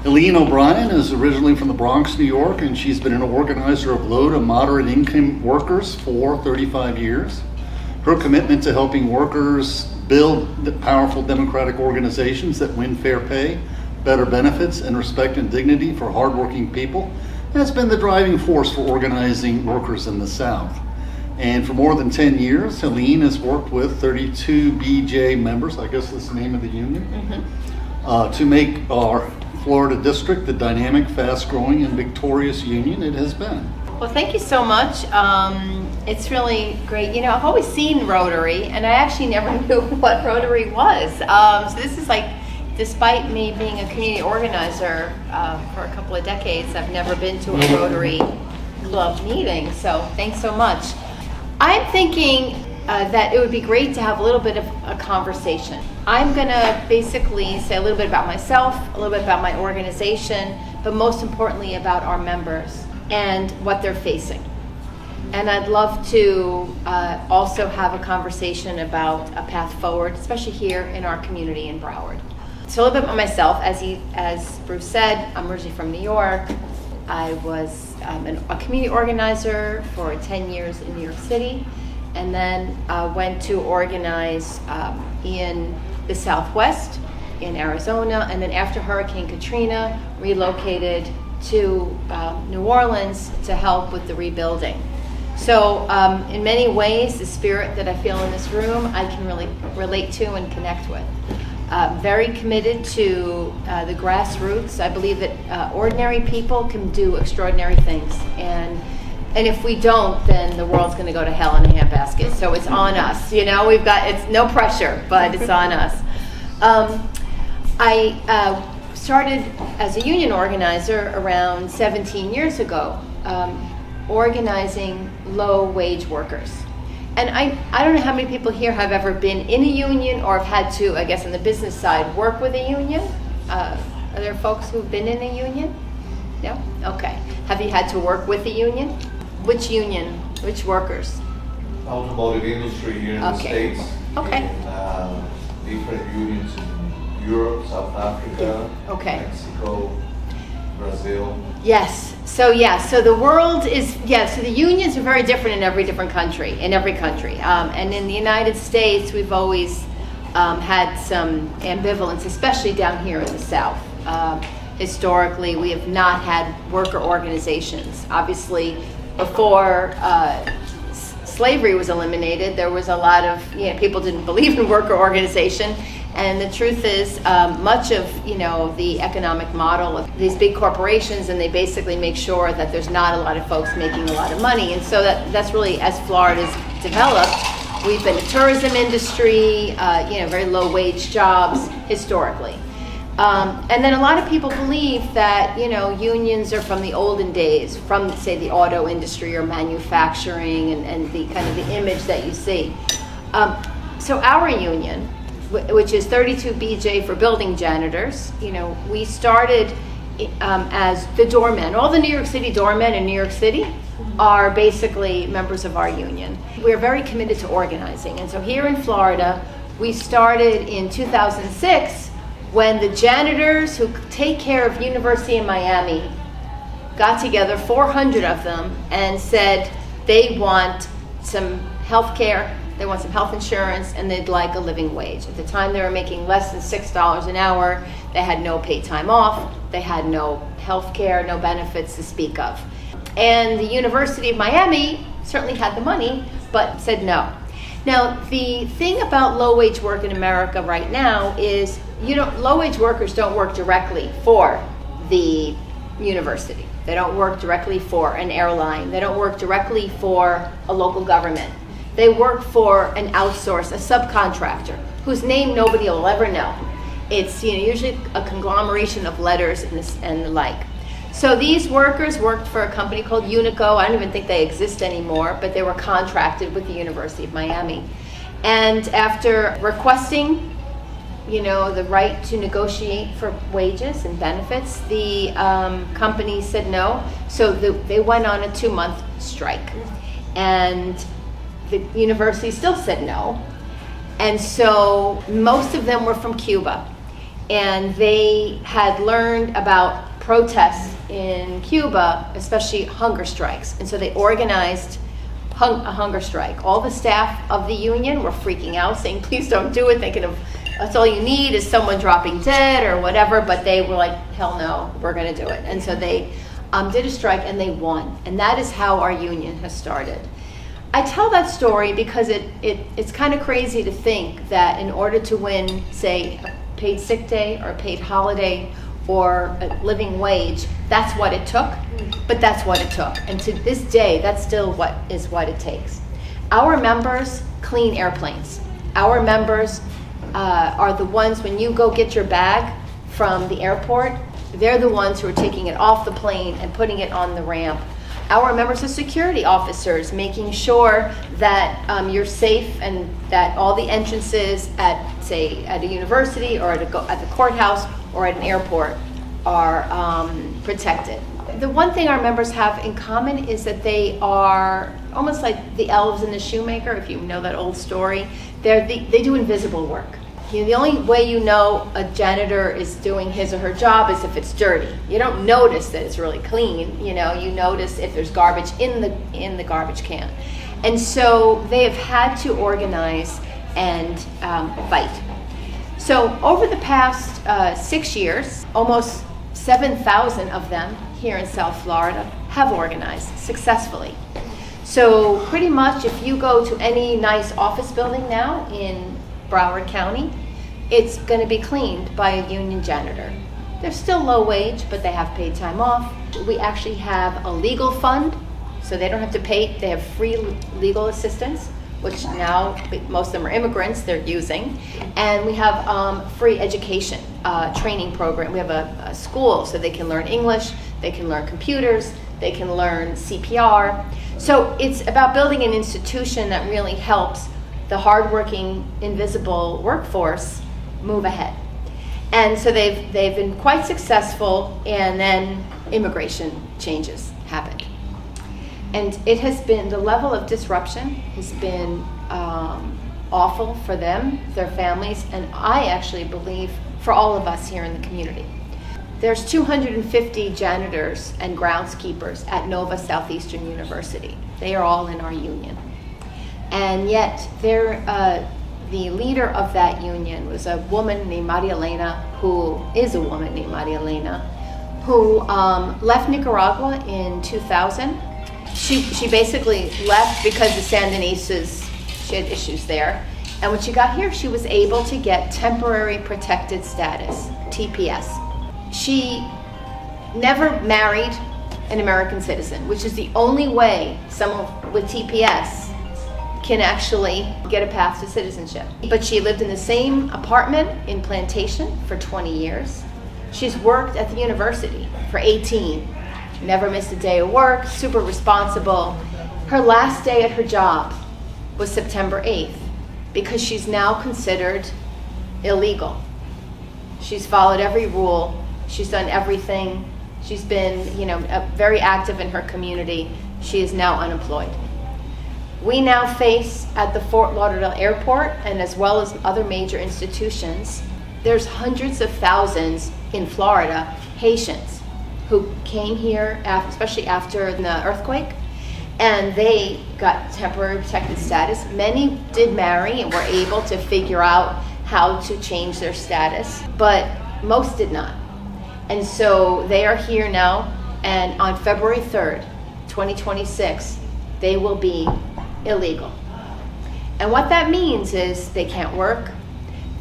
Helene O'Brien is originally from the Bronx, New York, and she's been an organizer of low to moderate income workers for 35 years. Her commitment to helping workers build powerful democratic organizations that win fair pay, better benefits, and respect and dignity for hardworking people has been the driving force for organizing workers in the South. And for more than 10 years, Helene has worked with 32 BJ members, I guess that's the name of the union, to make our Florida district the dynamic, fast-growing, and victorious union it has been. Well, thank you so much. It's really great. You know, I've always seen Rotary, and I actually never knew what Rotary was. So this is like, despite me being a community organizer for a couple of decades, I've never been to a Rotary Club meeting. So thanks so much. I'm thinking that it would be great to have a little bit of a conversation. I'm going to basically say a little bit about myself, a little bit about my organization, but most importantly about our members and what they're facing. And I'd love to also have a conversation about a path forward, especially here in our community in Broward. So a little bit about myself. As Bruce said, I'm originally from New York. I was a community organizer for 10 years in New York City, and then went to organize in the Southwest, in Arizona, and then after Hurricane Katrina, relocated to New Orleans to help with the rebuilding. So in many ways, the spirit that I feel in this room, I can really relate to and connect with. Very committed to the grassroots. I believe that ordinary people can do extraordinary things, and if we don't, then the world's going to go to hell in a handbasket. So it's on us. You know, it's no pressure, but it's on us. I started as a union organizer around 17 years ago, organizing low-wage workers. And I don't know how many people here have ever been in a union or have had to, I guess on the business side, work with a union. Are there folks who've been in a union? No? Okay. Have you had to work with a union? Which union? Which workers? Automotive industry here in the States. Okay. And different unions in Europe, South Africa, Mexico, Brazil. Yes. So the world is, so the unions are very different in every country. And in the United States, we've always had some ambivalence, especially down here in the South. Historically, we have not had worker organizations. Obviously, before slavery was eliminated, there was a lot of, people didn't believe in worker organization. And the truth is, much of the economic model of these big corporations, and they basically make sure that there's not a lot of folks making a lot of money. And so that's really, as Florida's developed, we've been a tourism industry, very low wage jobs historically. And then a lot of people believe that unions are from the olden days, from say the auto industry or manufacturing, and the kind of the image that you see. So our union, which is 32 BJ for building janitors, we started as the doormen. All the New York City doormen in New York City are basically members of our union. We're very committed to organizing. And so here in Florida, we started in 2006 when the janitors who take care of University of Miami got together, 400 of them, and said they want some health care, they want some health insurance, and they'd like a living wage. At the time, they were making less than $6 an hour. They had no paid time off. They had no health care, no benefits to speak of. And the University of Miami certainly had the money, but said no. Now, the thing about low-wage work in America right now is, low-wage workers don't work directly for the university. They don't work directly for an airline. They don't work directly for a local government. They work for an outsource, a subcontractor, whose name nobody will ever know. It's usually a conglomeration of letters and the like. So these workers worked for a company called Unico. I don't even think they exist anymore, but they were contracted with the University of Miami. And after requesting, the right to negotiate for wages and benefits, the company said no. So they went on a 2-month strike. And the university still said no. And so most of them were from Cuba. And they had learned about protests in Cuba, especially hunger strikes. And so they organized a hunger strike. All the staff of the union were freaking out, saying, please don't do it. Thinking of, that's all you need is someone dropping dead or whatever. But they were like, hell no, we're going to do it. And so they did a strike and they won. And that is how our union has started. I tell that story because it's kind of crazy to think that in order to win, say, a paid sick day or a paid holiday or a living wage, that's what it took. But that's what it took. And to this day, that's still what it takes. Our members clean airplanes. Our members are the ones, when you go get your bag from the airport, they're the ones who are taking it off the plane and putting it on the ramp. Our members are security officers, making sure that you're safe and that all the entrances at, say, at a university or at the courthouse or at an airport are protected. The one thing our members have in common is that they are almost like the elves in the shoemaker, if you know that old story. They do invisible work. The only way you know a janitor is doing his or her job is if it's dirty. You don't notice that it's really clean. You notice if there's garbage in the garbage can. And so they have had to organize and fight. So over the past 6 years, almost 7,000 of them here in South Florida have organized successfully. So pretty much if you go to any nice office building now in Broward County, it's going to be cleaned by a union janitor. They're still low wage, but they have paid time off. We actually have a legal fund, so they don't have to pay. They have free legal assistance, which now most of them are immigrants they're using. And we have free education training program. We have a school so they can learn English, they can learn computers, they can learn CPR. So it's about building an institution that really helps the hardworking, invisible workforce move ahead. And so they've been quite successful, and then immigration changes happened. And it has been, the level of disruption has been awful for them, their families, and I actually believe for all of us here in the community. There's 250 janitors and groundskeepers at Nova Southeastern University. They are all in our union. And yet the leader of that union was a woman named Maria Elena, who is a woman named Maria Elena, who left Nicaragua in 2000. She basically left because the Sandinistas, she had issues there. And when she got here, she was able to get temporary protected status, TPS. She never married an American citizen, which is the only way someone with TPS can actually get a path to citizenship. But she lived in the same apartment in Plantation for 20 years. She's worked at the university for 18. Never missed a day of work, super responsible. Her last day at her job was September 8th because she's now considered illegal. She's followed every rule. She's done everything. She's been, very active in her community. She is now unemployed. We now face at the Fort Lauderdale Airport, and as well as other major institutions, there's hundreds of thousands in Florida, Haitians, who came here, especially after the earthquake, and they got temporary protected status. Many did marry and were able to figure out how to change their status, but most did not. And so they are here now, and on February 3rd, 2026, they will be illegal. And what that means is they can't work.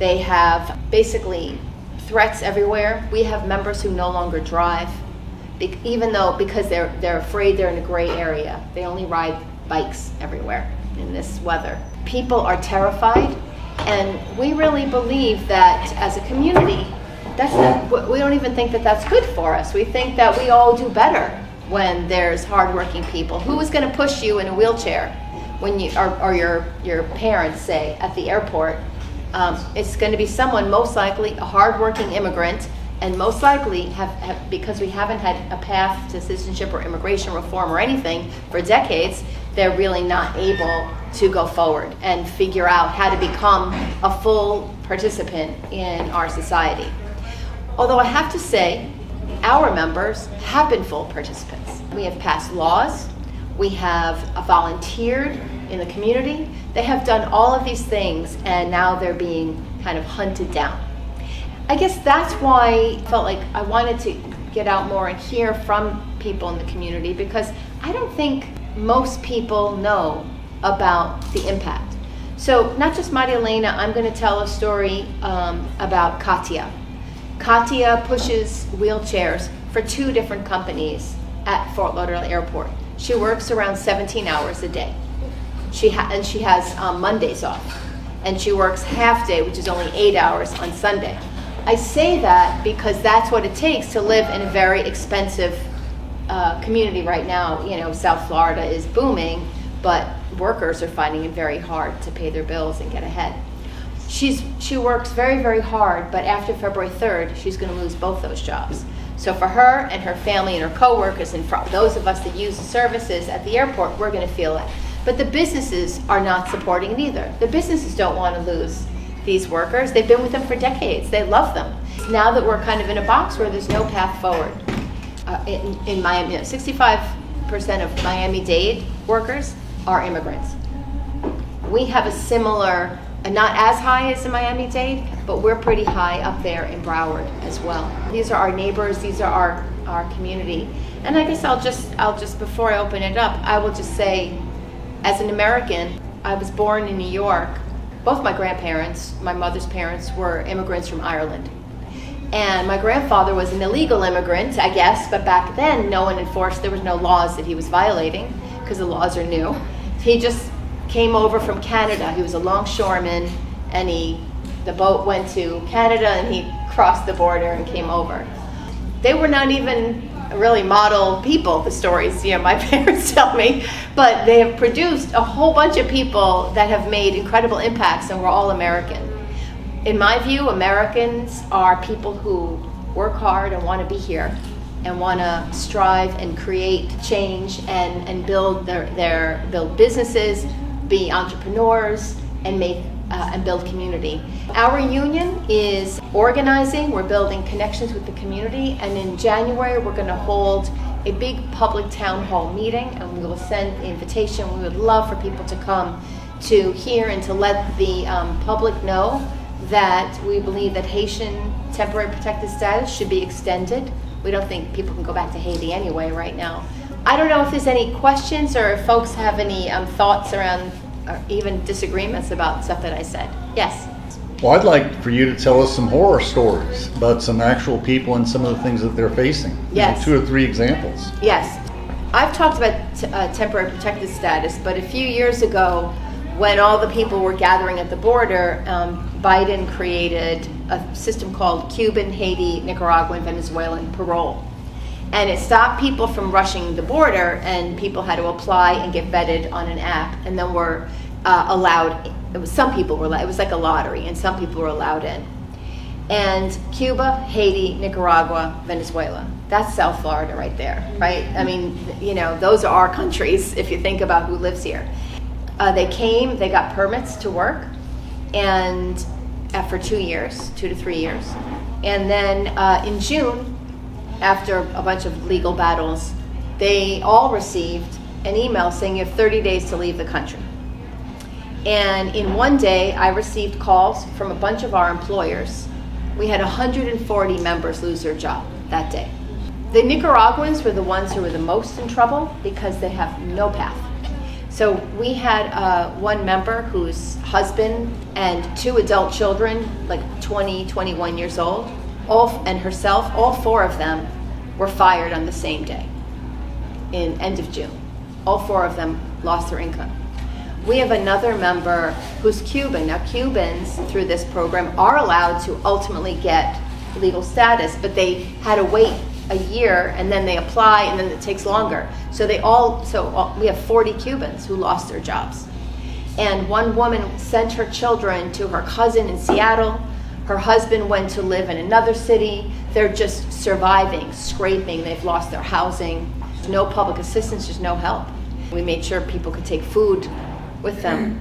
They have basically threats everywhere. We have members who no longer drive, because they're afraid they're in a gray area. They only ride bikes everywhere in this weather. People are terrified, and we really believe that as a community, we don't even think that that's good for us. We think that we all do better when there's hardworking people. Who is going to push you in a wheelchair when or your parents, say, at the airport? It's going to be someone, most likely a hardworking immigrant, and most likely because we haven't had a path to citizenship or immigration reform or anything for decades, they're really not able to go forward and figure out how to become a full participant in our society. Although I have to say, our members have been full participants. We have passed laws, we have volunteered in the community. They have done all of these things, and now they're being kind of hunted down. I guess that's why I felt like I wanted to get out more and hear from people in the community, because I don't think most people know about the impact. So not just Maria Elena, I'm going to tell a story about Katia. Katia pushes wheelchairs for 2 different companies at Fort Lauderdale Airport. She works around 17 hours a day. She has Mondays off, and she works half day, which is only 8 hours on Sunday. I say that because that's what it takes to live in a very expensive community right now. You know, South Florida is booming, but workers are finding it very hard to pay their bills and get ahead. She works very, very hard, but after February 3rd, she's going to lose both those jobs. So for her and her family and her coworkers, and for those of us that use the services at the airport, we're going to feel it. But the businesses are not supporting it either. The businesses don't want to lose these workers. They've been with them for decades. They love them. Now that we're kind of in a box where there's no path forward, in Miami, 65% of Miami-Dade workers are immigrants. We have a similar, not as high as in Miami-Dade, but we're pretty high up there in Broward as well. These are our neighbors. These are our community. And I guess I'll just before I open it up, I will just say, as an American, I was born in New York. Both my grandparents, my mother's parents, were immigrants from Ireland. And my grandfather was an illegal immigrant, I guess, but back then no one enforced, there was no laws that he was violating, because the laws are new. He just came over from Canada. He was a longshoreman, and the boat went to Canada, and he crossed the border and came over. They were not even really model people, the stories, my parents tell me, but they have produced a whole bunch of people that have made incredible impacts, and we're all American. In my view, Americans are people who work hard and want to be here and want to strive and create change and build build businesses, be entrepreneurs, and build community. Our union is organizing. We're building connections with the community, and in January we're going to hold a big public town hall meeting, and we will send the invitation. We would love for people to come to hear and to let the public know that we believe that Haitian temporary protected status should be extended. We don't think people can go back to Haiti anyway right now. I don't know if there's any questions or if folks have any thoughts around or even disagreements about stuff that I said. Yes? Well, I'd like for you to tell us some horror stories about some actual people and some of the things that they're facing. Yes. 2 or 3 examples. Yes. I've talked about temporary protected status, but a few years ago, when all the people were gathering at the border, Biden created a system called Cuban, Haiti, Nicaraguan, Venezuelan parole. And it stopped people from rushing the border, and people had to apply and get vetted on an app, and then were allowed. Some people were allowed. It was like a lottery, and some people were allowed in. And Cuba, Haiti, Nicaragua, Venezuela. That's South Florida right there, right? I mean, those are our countries if you think about who lives here. They came, they got permits to work, and for 2 years, 2 to 3 years. And then in June, after a bunch of legal battles, they all received an email saying you have 30 days to leave the country. And in one day, I received calls from a bunch of our employers. We had 140 members lose their job that day. The Nicaraguans were the ones who were the most in trouble because they have no path. So we had one member whose husband and 2 adult children, like 20, 21 years old, and herself, all 4 of them were fired on the same day in end of June. All 4 of them lost their income. We have another member who's Cuban. Now, Cubans, through this program, are allowed to ultimately get legal status, but they had to wait a year, and then they apply, and then it takes longer. So we have 40 Cubans who lost their jobs. And one woman sent her children to her cousin in Seattle. Her husband went to live in another city. They're just surviving, scraping. They've lost their housing. There's no public assistance, there's no help. We made sure people could take food with them.